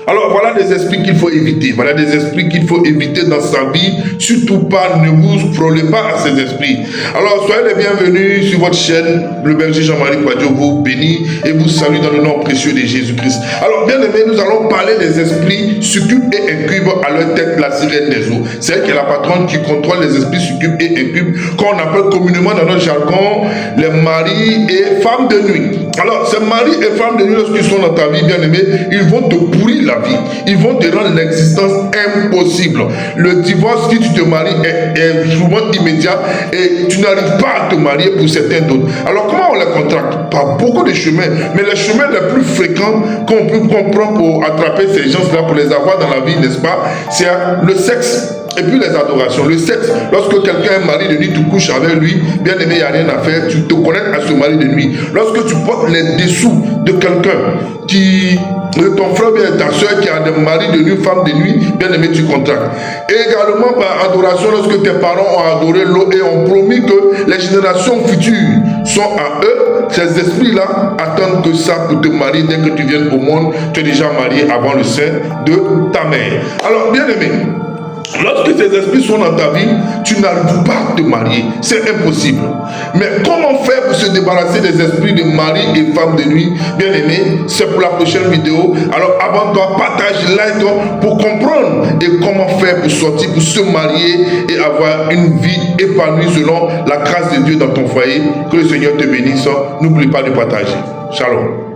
Alors voilà des esprits qu'il faut éviter. Voilà des esprits qu'il faut éviter dans sa vie. Surtout pas, ne vous frôlez pas à ces esprits. Alors soyez les bienvenus sur votre chaîne. Le berger Jean-Marie Kouadio vous bénit et vous salue dans le nom précieux de Jésus-Christ. Alors bien aimés, nous allons parler des esprits succubes et incubes à leur tête la sirène des eaux. C'est elle qui est la patronne qui contrôle les esprits succubes et incubes qu'on appelle communément dans notre jargon les maris et femmes de nuit. Alors ces maris et femmes de nuit, lorsqu'ils sont dans ta vie, bien aimé, ils vont te pourrir la vie. Ils vont te rendre l'existence impossible. Le divorce, si tu te maries, est souvent immédiat et tu n'arrives pas à te marier pour certains d'autres. Alors comment on les contracte? Par beaucoup de chemins. Mais les chemins les plus fréquents qu'on peut comprendre pour attraper ces gens-là, pour les avoir dans la vie, n'est-ce pas? C'est le sexe. Et puis les adorations, le sexe, lorsque quelqu'un est marié de nuit, tu couches avec lui, bien aimé, il n'y a rien à faire, tu te connectes à ce mari de nuit. Lorsque tu portes les dessous de quelqu'un de ton frère ou ta soeur qui a des maris de nuit, femme de nuit, bien aimé, tu contractes. Et également par adoration, lorsque tes parents ont adoré l'eau et ont promis que les générations futures sont à eux, ces esprits-là attendent que ça pour te marier dès que tu viennes au monde, tu es déjà marié avant le sein de ta mère. Alors, bien aimé, lorsque ces esprits sont dans ta vie, tu n'arrives pas à te marier. C'est impossible. Mais comment faire pour se débarrasser des esprits de mari et femme de nuit? Bien aimé, c'est pour la prochaine vidéo. Alors abonne-toi, partage, like pour comprendre et comment faire pour sortir, pour se marier et avoir une vie épanouie selon la grâce de Dieu dans ton foyer. Que le Seigneur te bénisse. N'oublie pas de partager. Shalom.